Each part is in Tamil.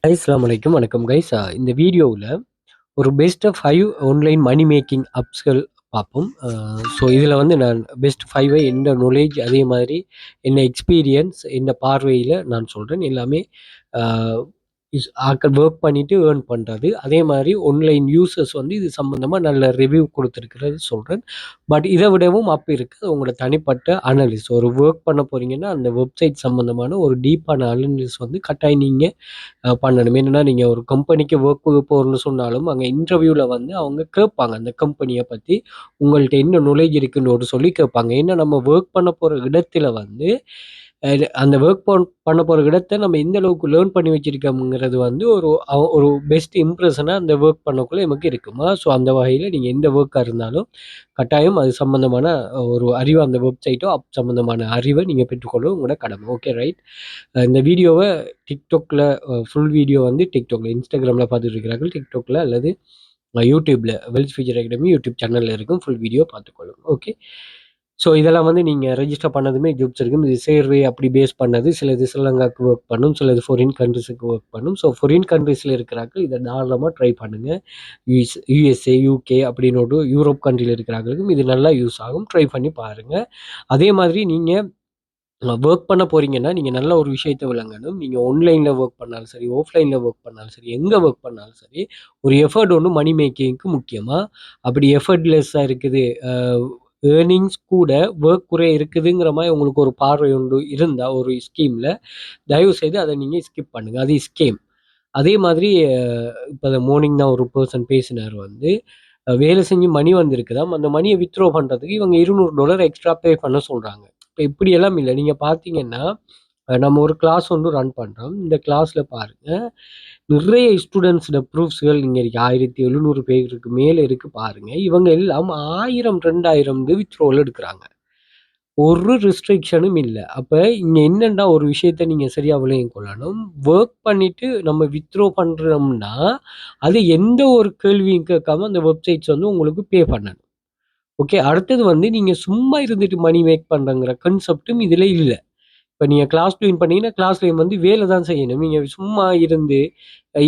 அஸ்ஸலாமு அலைக்கும். வணக்கம் கைஸ். இந்த வீடியோவுல ஒரு பெஸ்ட் 5 ஆன்லைன் மணி மேக்கிங் ஆப்ஸ்கள் பார்ப்போம். ஸோ இதில வந்து நான் பெஸ்ட் 5 என்னோட நாலேட்ஜ் அதே மாதிரி என்ன எக்ஸ்பீரியன்ஸ், என்ன பார்வையில நான் சொல்றேன். எல்லாமே அ ஆட்கள் வொர்க் பண்ணிட்டு ஏர்ன் பண்றது. அதே மாரி ஆன்லைன் யூசர்ஸ் வந்து இது சம்மந்தமா நல்ல ரிவ்யூ குடுத்திருக்கிறது சொல்றேன். பட் இத விடவும் இருக்கு. உங்களோட தனிப்பட்ட அனலிஸ். ஒரு வொர்க் பண்ண போறீங்கன்னா, அந்த வெப்சைட் சம்மந்தமான ஒரு டீப்பான அனலிஸ் வந்து கட்டாயம் நீங்க பண்ணணும். என்னன்னா, நீங்க ஒரு கம்பெனிக்கு வொர்க்குக்கு போறோம்ன்னு சொன்னாலும், அங்க இன்டர்வியூல வந்து அவங்க கேட்பாங்க. அந்த கம்பெனிய பத்தி உங்கள்ட்ட என்ன நாலேட்ஜ் இருக்குன்னு சொல்லி கேட்பாங்க. ஏன்னா, நம்ம வொர்க் பண்ண போற இடத்துல வந்து அந்த வொர்க் பண்ண போற இடத்த நம்ம எந்த அளவுக்கு லேர்ன் பண்ணி வச்சிருக்கோம்ங்கிறது வந்து ஒரு பெஸ்ட் இம்ப்ரஷனா அந்த வொர்க் பண்ணக்குள்ள நமக்கு இருக்குமா. ஸோ அந்த வகையில நீங்க எந்த வொர்க்கா இருந்தாலும் கட்டாயம் அது சம்மந்தமான ஒரு அறிவு அந்த வெப்சைட்டோ சம்மந்தமான அறிவ நீங்க பெற்றுக்கொள்வது உங்களோட கடமை. Okay right. இந்த வீடியோவ டிக்டாக்ல ஃபுல் வீடியோ வந்து டிக்டாக்ல, இன்ஸ்டாகிராம்ல பார்த்துட்டு இருக்கிறார்கள். டிக்டாக்ல அல்லது யூடியூப்ல வெல்த் ஃபியூச்சர் அகாடமி யூடியூப் சேனல்ல இருக்கும். ஃபுல் வீடியோ பார்த்துக்கொள்ளுங்க. ஓகே. ஸோ இதெல்லாம் வந்து நீங்க ரெஜிஸ்டர் பண்ணதுமே ஜாப்ஸ் இருக்கும். இது சேர்வே அப்படி பேஸ் பண்ணது. சிலது ஸ்ரீலங்காவுக்கு ஒர்க் பண்ணும். சிலது ஃபாரின் கண்ட்ரீஸுக்கு ஒர்க் பண்ணும். ஸோ ஃபாரின் கண்ட்ரீஸ்ல இருக்கிறார்கள் இத தாராளமா ட்ரை பண்ணுங்க. யுஎஸ்ஏ, யுகே அப்படின்னு ஒரு யூரோப் கண்ட்ரில இருக்கிறார்களுக்கும் இது நல்லா யூஸ் ஆகும். ட்ரை பண்ணி பாருங்க. அதே மாதிரி நீங்க வொர்க் பண்ண போறீங்கன்னா, நீங்க நல்ல ஒரு விஷயத்த விளங்கணும். நீங்க ஆன்லைன்ல வொர்க் பண்ணாலும் சரி, ஆஃப்லைன்ல வொர்க் பண்ணாலும் சரி, எங்க வொர்க் பண்ணாலும் சரி, ஒரு எஃபோர்ட் ஒண்ணு மணி மேக்கிங்க்கு முக்கியமா. அப்படி எஃபோர்ட்லெஸ்ஸா இருக்குது, ஏர்னிங்ஸ் கூட வொர்க் குறைய இருக்குதுங்கிற மாரி உங்களுக்கு ஒரு பார்வை ஒன்று இருந்தா ஒரு ஸ்கீம்ல, தயவு செய்து அத நீங்க ஸ்கிப் பண்ணுங்க. அது ஸ்கேம். அதே மாதிரி இப்ப மார்னிங் தான் ஒரு பெர்சன் பேசினாரு வந்து, வேலை செஞ்சு மணி வந்திருக்குதாம். அந்த மணிய வித்ட்ரா பண்றதுக்கு இவங்க $200 எக்ஸ்ட்ரா பே பண்ண சொல்றாங்க. இப்ப இப்படியெல்லாம் இல்ல. நீங்க பார்த்தீங்கன்னா, நம்ம ஒரு கிளாஸ் ஒண்ணு ரன் பண்றோம். இந்த கிளாஸ்ல பாருங்க, நிறைய ஸ்டூடண்ட்ஸோட ப்ரூஃப்ஸ்கள் இங்க இருக்கு. 1700 பேருக்கு மேல இருக்கு பாருங்க. இவங்க எல்லாம் 1000, 2000 வித்ட்ராவல் எடுக்குறாங்க. ஒரு ரெஸ்ட்ரிக்ஷனும் இல்ல. அப்ப இங்க என்னன்னா ஒரு விஷயத்த நீங்க சரியா விளங்கிக் கொள்ளணும். வொர்க் பண்ணிட்டு நம்ம வித்ட்ரா பண்றோம்னா, அது எந்த ஒரு கேள்வியும் கேட்காம அந்த வெப்சைட்ஸ் வந்து உங்களுக்கு பே பண்ணணும். ஓகே. அடுத்தது வந்து நீங்க சும்மா இருந்துட்டு மணி மேக் பண்றங்கிற கான்செப்டும் இதுல இல்ல. இப்ப நீங்க கிளாஸ் ஜாயின் பண்ணீங்கன்னா, கிளாஸ்ல வந்து வேலை தான் செய்யணும். நீங்க சும்மா இருந்து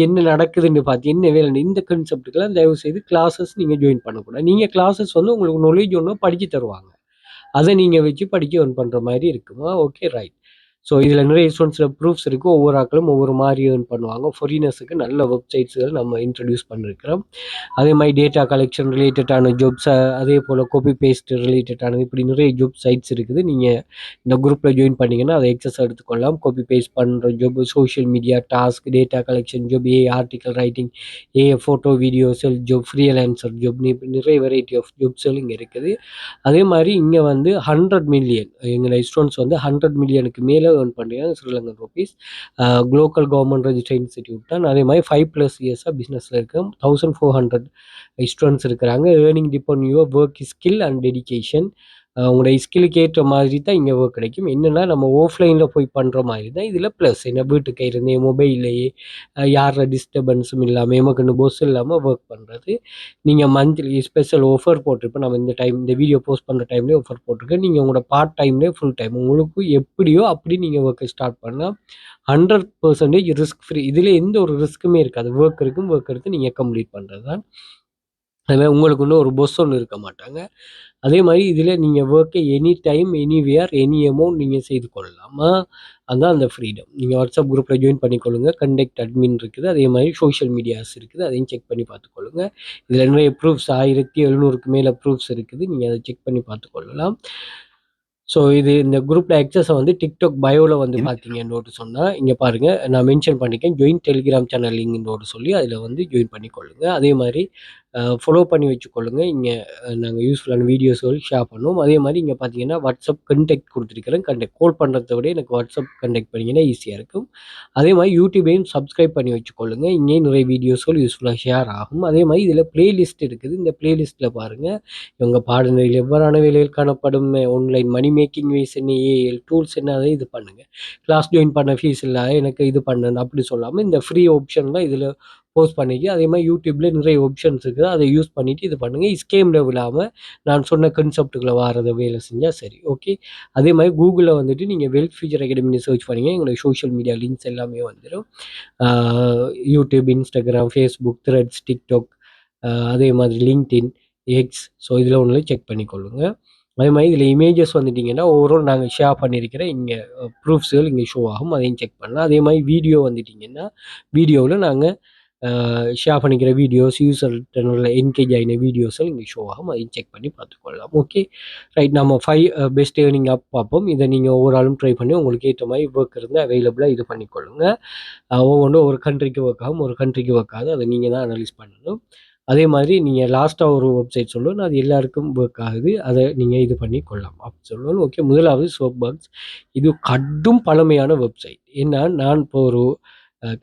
என்ன நடக்குதுன்னு பார்த்து என்ன வேலைன்னு இந்த கான்செப்ட்க்குலாம் தயவு செய்து கிளாஸஸ் நீங்க ஜாயின் பண்ணக்கூடாது. நீங்க கிளாஸஸ் வந்து உங்களுக்கு நாலேட்ஜ் ஒண்ணு படிச்சு தருவாங்க. அத நீங்க வச்சு படிக்க ஏர்ன் பண்ற மாரி இருக்குமா? Okay right. ஸோ இதுல நிறைய ஸ்டூடண்ட்ஸ்ல ப்ரூஃப்ஸ் இருக்கு. ஒவ்வொரு ஆட்களும் ஒவ்வொரு மாரி ஏர்ன் பண்ணுவாங்க. ஃபாரினர்ஸுக்கு நல்ல வெப்சைட்ஸ்கள் நம்ம இன்ட்ரோடியூஸ் பண்ணியிருக்கிறோம். அதே மாரி டேட்டா கலெக்ஷன் ரிலேட்டடான ஜாப்ஸ், அதே போல காப்பி பேஸ்ட் ரிலேட்டடானது இப்படி நிறைய ஜாப் சைட்ஸ் இருக்குது. நீங்க இந்த குரூப்ல ஜாயின் பண்ணீங்கன்னா, அத எக்ஸஸ் எடுத்துக்கொள்ளலாம். காப்பி பேஸ்ட் பண்ற job, social media task, data collection job, AI article writing, AI photo, video sell job, freelancer job நிறைய வெரைட்டி ஆஃப் ஜாப்ஸ்கள் இங்க இருக்குது. அதே மாரி இங்க வந்து 100 மில்லியன் எங்களோட ஸ்டூடண்ட்ஸ் வந்து 100 மில்லியனுக்கு மேல ஏர்ன் பண்றாங்க Sri Lankan rupees. Global government registered institute தான். அதே மாரி 5+ இயர்ஸா பிசினஸ்ல இருக்கேன். 1400 ஸ்டூடண்ட்ஸ் இருக்கிறாங்க. Earning depend your work skill and dedication. உங்களோட ஸ்கில்லுக்கு ஏற்ற மாதிரி தான் இங்க வொர்க் கிடைக்கும். என்னன்னா நம்ம ஆஃப்லைன்ல போய் பண்ற மாரி தான் இதுல பிளஸ். என்ன வீட்டுக்கு இருந்தே மொபைல்லயே யாரோட டிஸ்டர்பன்ஸும் இல்லாம, எமக்குன்னு பாஸ் இல்லாம வொர்க் பண்றது. நீங்க மந்த்லி ஸ்பெஷல் ஆஃபர் போட்டிருப்பேன். நம்ம இந்த வீடியோ போஸ்ட் பண்ற டைம்லயே ஆஃபர் போட்டிருக்கேன். நீங்க உங்களோட பார்ட் டைம்லயே, ஃபுல் டைம் உங்களுக்கு எப்படியோ அப்படி நீங்க வொர்க்க ஸ்டார்ட் பண்ணலாம். 100% ரிஸ்க் ஃப்ரீ. இதுல எந்த ஒரு ரிஸ்க்குமே இருக்காது. வொர்க் இருக்கும். வொர்க் எடுத்து நீங்க கம்ப்ளீட் பண்றது தான். அதுமாரி உங்களுக்குன்னு ஒரு பாஸ் ஒண்ணும் இருக்க மாட்டாங்க. அதே மாரி இதுல நீங்க வொர்க்க any time, anywhere, any amount நீங்க செய்து கொள்ளலாம். அதான் அந்த ஃப்ரீடம். நீங்க WhatsApp குரூப்ல ஜாயின் பண்ணிக்கொள்ளுங்க. கண்டெக்ட் அட்மின் இருக்குது. அதே மாரி சோசியல் மீடியாஸ் இருக்குது. அதையும் செக் பண்ணி பார்த்துக்கொள்ளுங்க. இதுல நிறைய ப்ரூஃப்ஸ் 1700க்கு மேல ப்ரூஃப்ஸ் இருக்குது. நீங்க அத செக் பண்ணி பார்த்துக்கொள்ளலாம். ஸோ இந்த குரூப்ல ஆக்சஸ வந்து TikTok பயோல வந்து பார்த்தீங்கன்னு சொன்னா, இங்க பாருங்க நான் மென்ஷன் பண்ணிருக்கேன். ஜாயின் டெலிகிராம் சேனல் லிங்க்னோடு சொல்லி அதில வந்து ஜாயின் பண்ணிக்கொள்ளுங்க. அதே மாரி ஃபாலோ பண்ணி வச்சுக்கொள்ளுங்க. இங்க நாங்க யூஸ்ஃபுல்லான வீடியோஸ்கள் ஷேர் பண்ணுவோம். அதே மாரி இங்க பார்த்தீங்கன்னா, WhatsApp கான்டாக்ட் குடுத்துருக்கிறேன். கால் பண்றத விட எனக்கு WhatsApp கான்டாக்ட் பண்ணீங்கன்னா ஈஸியா இருக்கும். அதே மாரி YouTubeயும் சப்ஸ்கிரைப் பண்ணி வச்சுக்கொள்ளுங்க. இங்கேயும் நிறைய வீடியோஸ்கள் யூஸ்ஃபுல்லா ஷேர் ஆகும். அதே மாரி இதில பிளேலிஸ்ட் இருக்குது. இந்த பிளேலிஸ்ட்ல பாருங்க. உங்க பாடநெறியில் எவ்வாறான வேலைகள் காணப்படும், ஆன்லைன் மணி மேக்கிங் வேஸ் என்ன, ஏஎல் டூல்ஸ் என்ன அதை இது பண்ணுங்க. கிளாஸ் ஜாயின் பண்ண ஃபீஸ் இல்ல, எனக்கு இது பண்ணணும் அப்படி சொல்லாம இந்த ஃப்ரீ ஆப்ஷன்லாம் இதில போஸ்ட் பண்ணிக்க. அதே மாதிரி யூடியூப்ல நிறைய ஆப்ஷன்ஸ் இருக்குது. அதை யூஸ் பண்ணிட்டு இது பண்ணுங்க. ஸ்கேம்ல விழாம நான் சொன்ன கான்செப்ட்டுக்குள்ள வாரத வேலை செஞ்சா சரி. ஓகே. அதே மாதிரி கூகுளில் வந்துட்டு நீங்கள் வெல்த் ஃபியூச்சர் அகாடமின்னு சர்ச் பண்ணீங்க, எங்களுடைய சோஷியல் மீடியா லிங்க்ஸ் எல்லாமே வந்துடும். YouTube, Instagram, Facebook, Threads, TikTok, அதே மாதிரி லிங்க்டின், எக்ஸ். ஸோ இதில் ஒன்று செக் பண்ணிக்கொள்ளுங்க. அதே மாதிரி இதில் இமேஜஸ் வந்துட்டிங்கன்னா ஓவரால் நாங்கள் ஷேர் பண்ணியிருக்கிற இங்கே ப்ரூஃப்ஸ்கள் இங்கே ஷோ ஆகும், அதையும் செக் பண்ணலாம். அதே மாதிரி வீடியோ வந்துட்டிங்கன்னா வீடியோவில் நாங்கள் ஷேர் பண்ணிக்கிற வீடியோஸ், யூசர் டெர்மினல் என்கேஜ் ஆகின வீடியோஸும் இங்கே ஷோ ஆகும், அதையும் செக் பண்ணி பார்த்துக்கொள்ளலாம். Okay right. நம்ம 5 பெஸ்ட் ஏர்னிங் ஆப் பார்ப்போம். இதை நீங்கள் ஓவராலும் ட்ரை பண்ணி உங்களுக்கு ஏற்ற மாதிரி ஒர்க் இருந்தால் அவைலபிளாக இது பண்ணிக்கொள்ளுங்க. ஒவ்வொன்றும் ஒரு கண்ட்ரிக்கு ஒர்க் ஆகும், ஒரு கண்ட்ரிக்கு ஒர்க் ஆகுது, அதை நீங்கள் தான் அனலைஸ் பண்ணணும். அதே மாதிரி நீங்கள் லாஸ்ட்டாக ஒரு வெப்சைட் சொல்லணும், அது எல்லாருக்கும் ஒர்க் ஆகுது, அதை நீங்கள் இது பண்ணி கொள்ளலாம் அப்படின்னு சொல்லணும். ஓகே. முதலாவது சோப்பாக்ஸ். இது கடும் பழமையான வெப்சைட். ஏன்னா நான் இப்போ ஒரு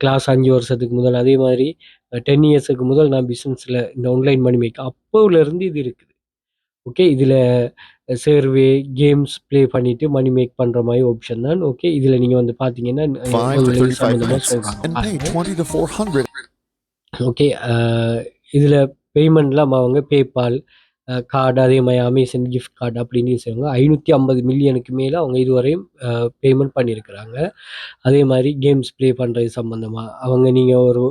கிளாஸ் 5 வருஷத்துக்கு முதல், அதே மாதிரி 10 இயர்ஸுக்கு முதல் நான் பிஸ்னஸில் இந்த ஆன்லைன் மணி மேக் அப்போலேருந்து இது இருக்குது. ஓகே. இதில் சர்வே, கேம்ஸ் ப்ளே பண்ணிவிட்டு மணி மேக் பண்ணுற மாதிரி ஆப்ஷன் தான். ஓகே. இதில் நீங்கள் வந்து பார்த்தீங்கன்னா சம்மந்தமாக சொல்கிறாங்க. ஓகே. இதில் பேமெண்ட்லாம் அவங்க பேபால் கார்டு, அதே மாதிரி அமேசான் கிஃப்ட் கார்டு அப்படின்னு செய்வாங்க. 550 மில்லியனுக்கு மேலே அவங்க இதுவரையும் பேமெண்ட் பண்ணியிருக்கிறாங்க. அதே மாதிரி கேம்ஸ் ப்ளே பண்ணுறது சம்மந்தமாக அவங்க நீங்கள் ஒரு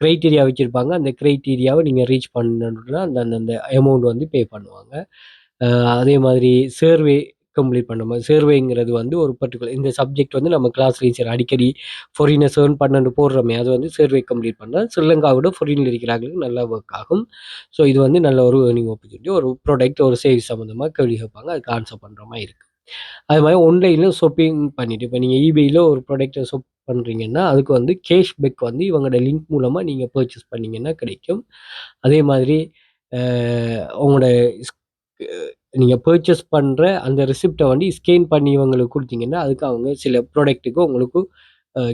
க்ரைட்டீரியா வச்சுருப்பாங்க. அந்த க்ரைட்டீரியாவை நீங்கள் ரீச் பண்ணணுன்னா அந்த அந்த அமௌண்ட் வந்து பே பண்ணுவாங்க. அதே மாதிரி சர்வே கம்ப்ளீட் பண்ண மாதிரி, சர்வேங்கிறது வந்து ஒரு பர்டிகுலர் இந்த சப்ஜெக்ட் வந்து நம்ம கிளாஸ்லேயும் சரி அடிக்கடி ஃபாரினர்ஸ் ஏர்ன் பண்ணு போடுறோமே, அது வந்து சர்வே கம்ப்ளீட் பண்ணால் ஸ்ரீலங்காவோட ஃபாரினில் இருக்கிறாங்களுக்கு நல்லா ஒர்க் ஆகும். ஸோ இது வந்து நல்ல ஒரு ஏர்னிங் ஆப்பர்ச்சுனிட்டி. ஒரு ப்ராடக்ட், ஒரு சேல்ஸ் சம்மந்தமாக கேள்வி கேட்பாங்க, அதுக்கு ஆன்சர் பண்ணுற மாதிரி இருக்குது. அது மாதிரி ஆன்லைனில் ஷாப்பிங் பண்ணிவிட்டு இப்போ நீங்கள் ஈபேயில் ஒரு ப்ராடக்ட்டை ஷாப் பண்ணுறீங்கன்னா அதுக்கு வந்து கேஷ்பேக் வந்து இவங்களோட லிங்க் மூலமாக நீங்கள் பர்ச்சேஸ் பண்ணிங்கன்னா கிடைக்கும். அதே மாதிரி உங்களோட நீங்கள் பர்ச்சேஸ் பண்ணுற அந்த ரிசிப்டை வந்து ஸ்கேன் பண்ணி இவங்களுக்கு கொடுத்தீங்கன்னா அதுக்கு அவங்க சில ப்ராடக்ட்டுக்கு உங்களுக்கு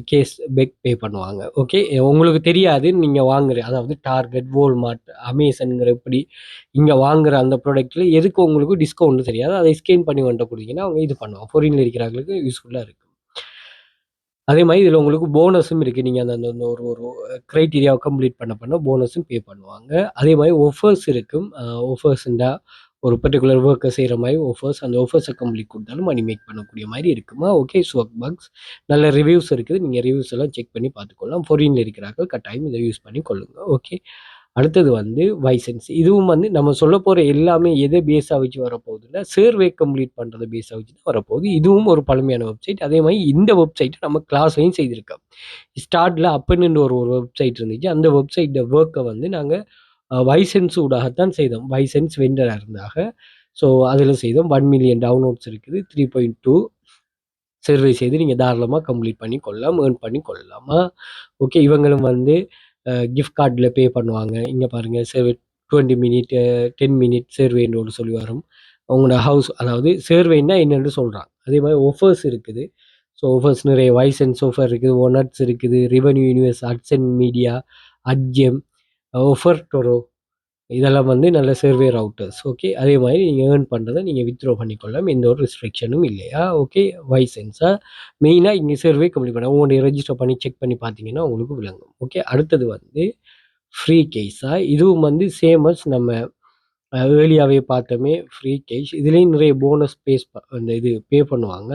கேஷ் பேக் பே பண்ணுவாங்க. ஓகே. உங்களுக்கு தெரியாது நீங்கள் வாங்குற, அதாவது டார்கெட், வால்மார்ட், அமேசான்ங்கிற இப்படி இங்கே வாங்குற அந்த ப்ராடக்ட்டில் எதுக்கு உங்களுக்கு டிஸ்கவுண்ட் தெரியாது, அதை ஸ்கேன் பண்ணி வந்துட்டு கொடுத்தீங்கன்னா அவங்க இது பண்ணுவாங்க. ஃபாரினில் இருக்கிறவங்களுக்கு யூஸ்ஃபுல்லாக இருக்கும். அதே மாதிரி இதில் உங்களுக்கு போனஸும் இருக்குது. நீங்கள் அந்த அந்த ஒரு ஒரு க்ரைட்டீரியாவை கம்ப்ளீட் பண்ண போனஸும் பே பண்ணுவாங்க. அதே மாதிரி ஆஃபர்ஸ் இருக்கும். ஆஃபர்ஸ்ண்டா ஒரு பர்டிகுலர் ஒர்க்கை செய்கிற மாதிரி ஆஃபர்ஸ், அந்த ஆஃபர்ஸை கம்ப்ளீட் கொடுத்தாலும் மணி மேக் பண்ணக்கூடிய மாதிரி இருக்குமா. ஓகே. சோப்பாக்ஸ் நல்ல ரிவ்யூஸ் இருக்குது. நீங்கள் ரிவ்யூஸ் எல்லாம் செக் பண்ணி பார்த்துக்கொள்ளலாம். ஃபாரினில் இருக்கிறார்கள் கட்டாயம் இதை யூஸ் பண்ணி கொள்ளுங்கள். ஓகே. அடுத்தது வந்து வைசன்ஸ். இதுவும் வந்து நம்ம சொல்ல போகிற எல்லாமே எதை பேஸாக வச்சு வரப்போகுதுன்னா சர்வே கம்ப்ளீட் பண்ணுறதை பேஸாக வச்சு தான் வரப்போகுது. இதுவும் ஒரு பழமையான வெப்சைட். அதே மாதிரி இந்த வெப்சைட்டை நம்ம கிளாஸ்லையும் செய்திருக்கோம். ஸ்டார்ட்டில் அப்பன்னு ஒரு வெப்சைட் இருந்துச்சு. அந்த வெப்சைட் ஒர்க்கை வந்து நாங்கள் வைசன்ஸ் ஊடாகத்தான் செய்தோம். வைசன்ஸ் வெண்டராக இருந்தாங்க. ஸோ அதில் செய்தோம். 1 மில்லியன் டவுன்லோட்ஸ் இருக்குது. 3.2 சர்வே செய்து நீங்கள் தாராளமாக கம்ப்ளீட் பண்ணி கொள்ளலாம், ஏர்ன் பண்ணி கொள்ளலாமா. ஓகே. இவங்களும் வந்து கிஃப்ட் கார்டில் பே பண்ணுவாங்க. இங்கே பாருங்கள், சர்வே 20 மினிட் 10 மினிட் சர்வேன்னு ஒன்று சொல்லி வரும். அவங்களோட ஹவுஸ், அதாவது சர்வேன்னா என்னென்னு சொல்கிறாங்க. அதே மாதிரி ஆஃபர்ஸ் இருக்குது. ஸோ ஆஃபர்ஸ் நிறைய வைசன்ஸ் ஆஃபர் இருக்குது, ஒனட்ஸ் இருக்குது, revenue universe, Adscend media, AdGem, OfferToro, இதெல்லாம் வந்து நல்ல சர்வே ரவுட்டர்ஸ். ஓகே. அதே மாதிரி நீங்கள் ஏர்ன் பண்ணுறதை நீங்கள் வித்ட்ரா பண்ணிக்கொள்ளலாம், எந்த ஒரு ரெஸ்ட்ரிக்ஷனும் இல்லையா. ஓகே. வைசன்ஸாக மெயினாக இங்கே சர்வே கம்ப்ளீட் பண்ண உங்களுடைய ரெஜிஸ்டர் பண்ணி செக் பண்ணி பார்த்தீங்கன்னா உங்களுக்கு விளங்கும். ஓகே. அடுத்தது வந்து ஃப்ரீ கேஸாக, இதுவும் வந்து சேமஸ் நம்ம ஏர்லியாகவே பார்த்தோமே ஃப்ரீ கேஷ். இதுலேயும் நிறைய போனஸ் அந்த இது பே பண்ணுவாங்க.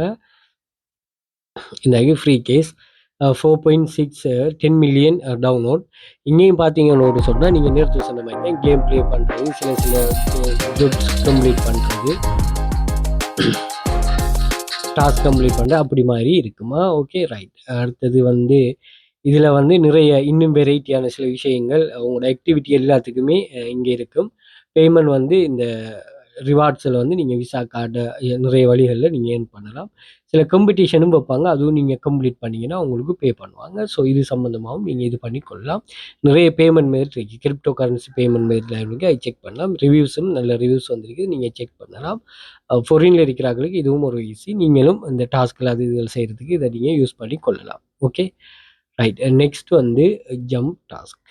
இந்த ஃப்ரீ கேஸ் 4.6 10 மில்லியன் டவுன்லோட். இங்கேயும் பார்த்தீங்கன்னு சொன்னால் நீங்கள் நேரத்தில் சொன்ன மாதிரி தான் கேம் ப்ளே பண்ணுறது, சில ஜாப்ஸ் கம்ப்ளீட் பண்ணுறது, டாஸ்க் கம்ப்ளீட் பண்ணுறது, அப்படி மாதிரி இருக்குமா. Okay right. அடுத்தது வந்து இதில் வந்து நிறைய இன்னும் வெரைட்டியான சில விஷயங்கள் உங்களோட ஆக்டிவிட்டி எல்லாத்துக்குமே இங்கே இருக்கும். பேமெண்ட் வந்து இந்த ரிவார்ட்ஸில் வந்து நீங்கள் விசா கார்டு நிறைய வழிகளில் நீங்கள் ஏர்ன் பண்ணலாம். சில காம்படிஷனும் வைப்பாங்க, அதுவும் நீங்கள் கம்ப்ளீட் பண்ணிங்கன்னா உங்களுக்கு பே பண்ணுவாங்க. ஸோ இது சம்மந்தமாகவும் நீங்கள் இது பண்ணிக்கொள்ளலாம். நிறைய பேமெண்ட் மெத்தட் இருக்குது. கிரிப்டோ கரன்சி பேமெண்ட் மெத்தடில் இருக்குது, அதை செக் பண்ணலாம். ரிவ்யூஸும் நல்ல ரிவ்யூஸ் வந்திருக்கு, நீங்கள் செக் பண்ணலாம். ஃபாரினில் இருக்கிறவர்களுக்கு இதுவும் ஒரு ஈஸி. நீங்களும் இந்த டாஸ்கில் அது இதுகள் செய்கிறதுக்கு இதை நீங்கள் யூஸ் பண்ணி கொள்ளலாம். Okay right. நெக்ஸ்ட் வந்து ஜம்ப் டாஸ்க்.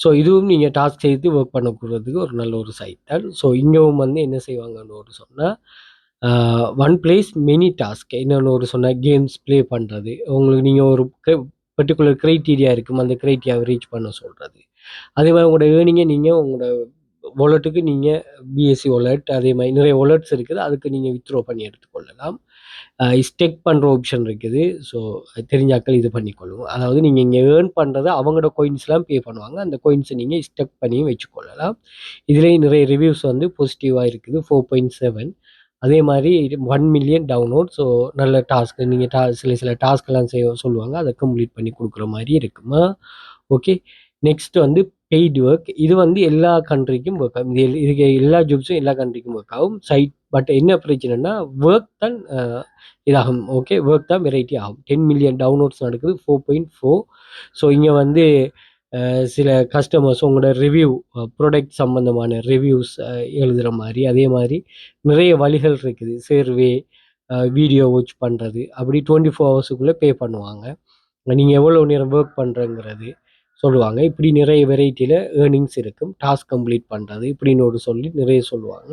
ஸோ இதுவும் நீங்கள் டாஸ்க் செய்து ஒர்க் பண்ணக்கூடாதுக்கு ஒரு நல்ல ஒரு சைட் தான். ஸோ இங்கவும் வந்து என்ன செய்வாங்கன்னு ஒரு சொன்னால் ஒன் பிளேஸ் மெனி டாஸ்க். என்னென்னு ஒரு சொன்னால் கேம்ஸ் ப்ளே பண்ணுறது. உங்களுக்கு நீங்கள் ஒரு பர்டிகுலர் க்ரைட்டீரியா இருக்கும். அந்த க்ரைட்டீரியாவை ரீச் பண்ண சொல்றது. அதே மாதிரி உங்களோட ஏர்னிங்கை நீங்கள் உங்களோட வாலெட்டுக்கு நீங்கள் பிஎஸ்சி வாலெட் அதே மாதிரி நிறைய வாலெட்ஸ் இருக்குது. அதுக்கு நீங்கள் வித்ட்ரா பண்ணி எடுத்துக்கொள்ளலாம். ஸ்டெக் பண்ணுற ஆப்ஷன் இருக்குது. ஸோ தெரிஞ்சாக்கள் இது பண்ணிக்கொள்ளும். அதாவது நீங்கள் இங்கே ஏர்ன் பண்ணுறதை அவங்களோட கோயின்ஸ்லாம் பே பண்ணுவாங்க. அந்த கோயின்ஸை நீங்கள் ஸ்டெக் பண்ணியும் வச்சுக்கொள்ளலாம். இதுலேயும் நிறைய ரிவ்யூஸ் வந்து பாசிட்டிவாக இருக்குது. 4.7 அதே மாதிரி 1 மில்லியன் டவுன்லோட். ஸோ நல்ல டாஸ்க் நீங்கள் சில டாஸ்க்லாம் செய்ய சொல்லுவாங்க. அதை கம்ப்ளீட் பண்ணி கொடுக்குற மாதிரி இருக்குமா. ஓகே, நெக்ஸ்ட் வந்து பெய்டு ஒர்க். இது வந்து எல்லா கண்ட்ரிக்கும் ஒர்க் ஆகும். இதுக்கு எல்லா ஜாப்ஸும் எல்லா கண்ட்ரிக்கும் ஒர்க் ஆகும். சைட் பட் என்ன பிரச்சனைனா ஒர்க் தான் இதாகும். ஓகே, ஒர்க் தான் வெரைட்டி ஆகும். 10 மில்லியன் டவுன்லோட்ஸ் நடக்குது. 4.4. ஸோ இங்கே வந்து சில கஸ்டமர்ஸ் உங்களோட ரிவ்யூ ப்ராடக்ட் சம்மந்தமான ரிவ்யூஸ் எழுதுகிற மாதிரி அதே மாதிரி நிறைய வழிகள் இருக்குது. சர்வே, வீடியோ வாட்ச் பண்ணுறது, அப்படி 24 ஹவர்ஸுக்குள்ளே பே பண்ணுவாங்க. நீங்கள் எவ்வளோ நேரம் ஒர்க் பண்ணுறங்கிறது சொல்லுவாங்க. இப்படி நிறைய வெரைட்டியில் ஏர்னிங்ஸ் இருக்கும். டாஸ்க் கம்ப்ளீட் பண்ணுறது இப்படின்னு ஒரு சொல்லி நிறைய சொல்லுவாங்க.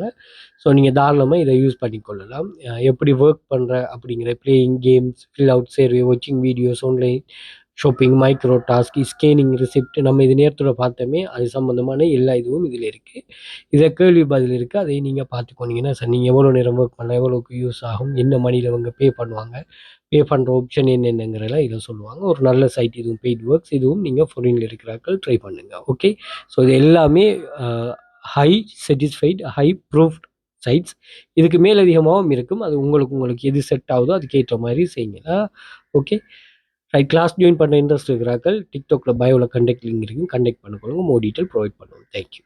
ஸோ நீங்கள் தாராளமாக இதை யூஸ் பண்ணிக்கொள்ளலாம். எப்படி ஒர்க் பண்ணுற அப்படிங்கிற playing games, fill out survey, வாட்சிங் videos, online shopping, micro task, scanning receipt, நம்ம இது நேரத்தில் பார்த்தோமே அது சம்மந்தமான எல்லா இதுவும் இதில் இருக்குது. இதை கேள்வி பதில் இருக்குது. அதை நீங்கள் பார்த்துக்கோனீங்கன்னா சார் நீங்கள் எவ்வளோ நேரம் ஒர்க் பண்ணலாம், எவ்வளோக்கு யூஸ் ஆகும், என்ன மணியில் அவங்க பே பண்ணுவாங்க, பே பண்ணுற ஆப்ஷன் என்னென்னங்கிறதெல்லாம் இதை சொல்லுவாங்க. ஒரு நல்ல சைட் இதுவும், பெய்ட் ஒர்க்ஸ். இதுவும் நீங்கள் ஃபாரினில் இருக்கிறார்கள் ட்ரை பண்ணுங்கள். ஓகே, ஸோ இது எல்லாமே ஹை satisfied ஹை ப்ரூஃப்ட் சைட்ஸ். இதுக்கு மேலதிகமாகவும் இருக்கும். அது உங்களுக்கு எது செட் ஆகுதோ அதுக்கேற்ற மாதிரி செய்யுங்களா. Okay right. கிளாஸ் ஜாயின் பண்ண இன்ட்ரெஸ்ட் இருக்கிறார்கள் டிக்டாக்ல பயோவில் கண்டெக்ட் லிங்க் இருக்குது. கண்டெக்ட் பண்ணிக்கொள்ளுங்க. மோர் டீட்டெயில் ப்ரொவைட் பண்ணுவோம். தேங்க்யூ.